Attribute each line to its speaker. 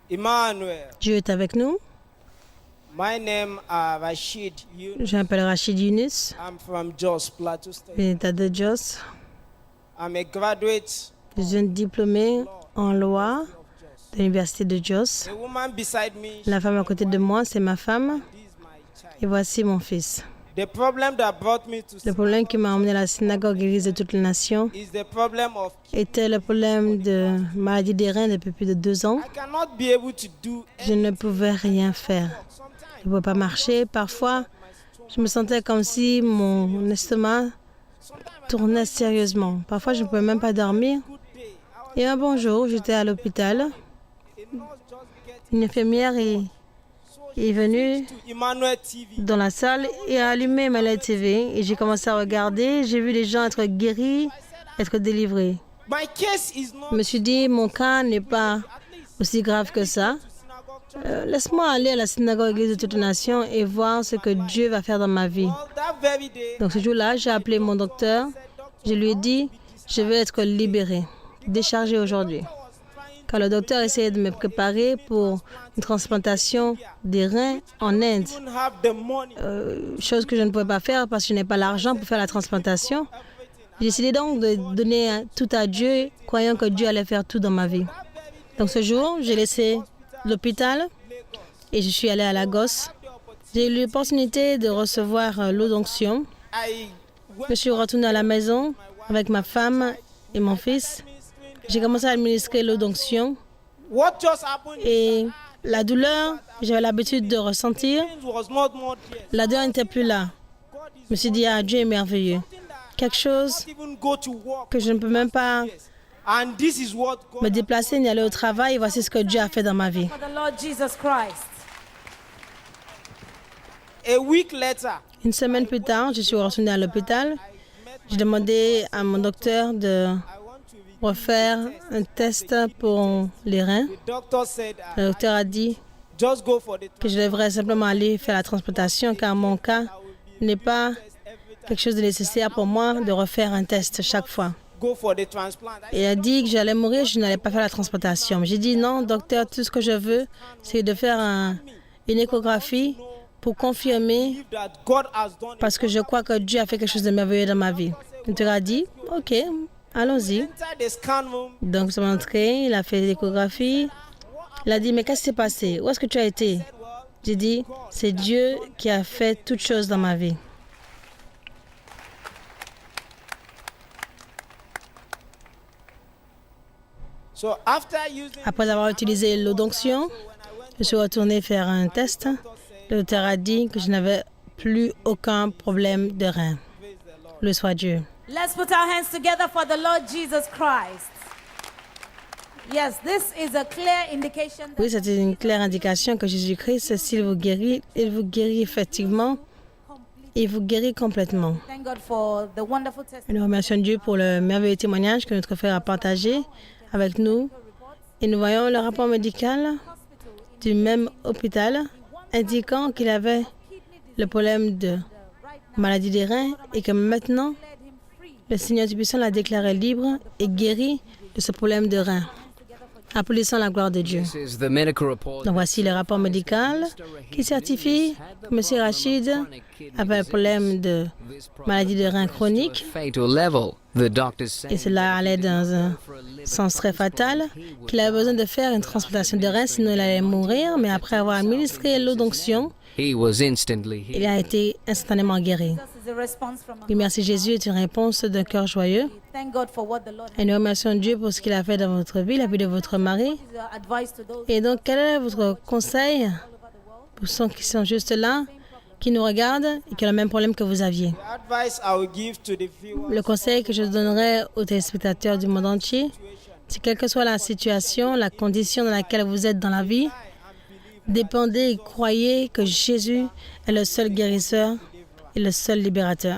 Speaker 1: Emmanuel.
Speaker 2: Dieu est avec nous.
Speaker 1: My name Rashid Yunus.
Speaker 2: Je m'appelle Rachid Yunus.
Speaker 1: I'm from Jos, Plateau State.
Speaker 2: L'État de Jos.
Speaker 1: I'm a graduate
Speaker 2: Je suis diplômé en loi de l'Université de Jos.
Speaker 1: The woman beside me,
Speaker 2: La femme à côté de moi, c'est ma femme.
Speaker 1: this is my child.
Speaker 2: Et voici mon fils.
Speaker 1: The problem that brought me to
Speaker 2: Le problème qui m'a emmené à la synagogue église de toutes les nations
Speaker 1: is the problem of
Speaker 2: était le problème de maladie des reins depuis plus de 2 ans.
Speaker 1: I cannot be able to do
Speaker 2: Je ne pouvais rien faire.
Speaker 1: sometimes.
Speaker 2: Je ne pouvais pas marcher. Parfois, je me sentais comme si mon estomac tournait sérieusement. Parfois, je ne pouvais même pas dormir.
Speaker 1: Good day.
Speaker 2: Et un bon jour, j'étais à l'hôpital.
Speaker 1: A nurse just get
Speaker 2: Une infirmière est venue
Speaker 1: to Emmanuel TV.
Speaker 2: dans la salle et a allumé ma LED TV. Et j'ai commencé à regarder. J'ai vu les gens être guéris, être délivrés.
Speaker 1: My case is not
Speaker 2: Je me suis dit, mon cas n'est pas aussi grave que ça.
Speaker 1: synagogue.
Speaker 2: Laisse-moi aller à la synagogue église de toutes les nations et voir ce que Dieu va faire dans ma vie.
Speaker 1: Well, that very day,
Speaker 2: Donc ce jour-là, j'ai appelé mon docteur. Je lui ai dit, je vais être libéré, déchargé aujourd'hui. Car le docteur essayait de me préparer pour une transplantation des reins en Inde.
Speaker 1: I don't have the money.
Speaker 2: Chose que je ne pouvais pas faire parce que je n'ai pas l'argent pour faire la transplantation. J'ai décidé donc de donner tout à Dieu, croyant que Dieu allait faire tout dans ma vie. Donc ce jour, j'ai laissé l'hôpital et je suis allée à Lagos. J'ai eu l'opportunité de recevoir l'eau d'onction.
Speaker 1: I
Speaker 2: Je suis retournée à la maison avec ma femme et mon fils. J'ai commencé à administrer l'eau d'onction
Speaker 1: what just happened
Speaker 2: et la douleur, j'avais l'habitude de ressentir.
Speaker 1: was not more there.
Speaker 2: La douleur n'était plus là. Je me suis dit, ah, Dieu est merveilleux. Quelque chose
Speaker 1: Even go to work.
Speaker 2: que je ne peux même pas
Speaker 1: And this is what God
Speaker 2: me déplacer ni aller au travail. Et voici ce que Dieu a fait dans ma vie.
Speaker 3: For the Lord Jesus Christ.
Speaker 1: a week later.
Speaker 2: Une semaine plus tard, je suis retournée à l'hôpital. J'ai demandé à mon docteur de
Speaker 1: I want to
Speaker 2: refaire un test pour les reins.
Speaker 1: the doctor said
Speaker 2: Le docteur a dit
Speaker 1: just go for the
Speaker 2: que je devrais simplement aller faire la transplantation car mon cas n'est pas quelque chose de nécessaire pour moi de refaire un test chaque fois.
Speaker 1: go for the transplant. I
Speaker 2: Et il a dit que j'allais mourir, je n'allais pas faire la transplantation. J'ai dit non, docteur, tout ce que je veux, c'est de faire une échographie pour confirmer
Speaker 1: believe that God has done it.
Speaker 2: parce que je crois que Dieu a fait quelque chose de merveilleux dans ma vie. Le docteur a dit, ok, allons-y.
Speaker 1: Inside the scan room,
Speaker 2: Donc, je suis entrée, il a fait l'échographie. Il a dit, mais qu'est-ce qui s'est passé? Où est-ce que tu as été? J'ai dit, c'est Dieu qui a fait toutes choses dans ma vie.
Speaker 1: so after using
Speaker 2: Après avoir utilisé l'eau d'onction, je suis retournée faire un test. Le docteur a dit que je n'avais plus aucun problème de rein. Le soit Dieu.
Speaker 3: Let's put our hands together for the Lord Jesus Christ. Yes, this is a clear indication that
Speaker 2: Oui, c'est une claire indication que Jésus-Christ, s'il vous guérit, il vous guérit effectivement. Il vous guérit complètement.
Speaker 3: thank God for the wonderful testimony.
Speaker 2: Nous remercions Dieu pour le merveilleux témoignage que notre frère a partagé avec nous. Et nous voyons le rapport médical du même hôpital indiquant qu'il avait le problème de maladie des reins et que maintenant, le Seigneur Tout-Puissant l'a déclaré libre et guéri de ce problème de reins. Applaudissons la gloire de Dieu.
Speaker 4: This is the medical report.
Speaker 2: Donc voici le rapport médical qui certifie que M. Rachid avait un problème de maladie de reins chronique
Speaker 4: Fatal level. The doctors
Speaker 2: et
Speaker 4: say
Speaker 2: cela allait dans un sens très fatal, qu'il avait besoin de faire une transplantation de reins, sinon il allait mourir. Mais après avoir administré l'eau d'onction,
Speaker 4: he was instantly
Speaker 2: il
Speaker 4: healed.
Speaker 2: a été instantanément guéri.
Speaker 3: This is a response from
Speaker 2: Et merci Jésus est une réponse d'un cœur joyeux.
Speaker 3: Thank God for what the Lord has.
Speaker 2: Et nous remercions Dieu pour ce qu'il a fait dans votre vie, la vie de votre mari.
Speaker 3: What is your advice to those
Speaker 2: Et donc, quel est votre conseil pour ceux qui sont juste là, qui nous regardent et qui ont le même problème que vous aviez?
Speaker 1: the advice I will give to the viewers,
Speaker 2: Le conseil que je donnerai aux téléspectateurs du monde entier, c'est quelle que soit la situation, la condition dans laquelle vous êtes dans la vie, dépendez et croyez que Jésus est le seul guérisseur et le seul libérateur.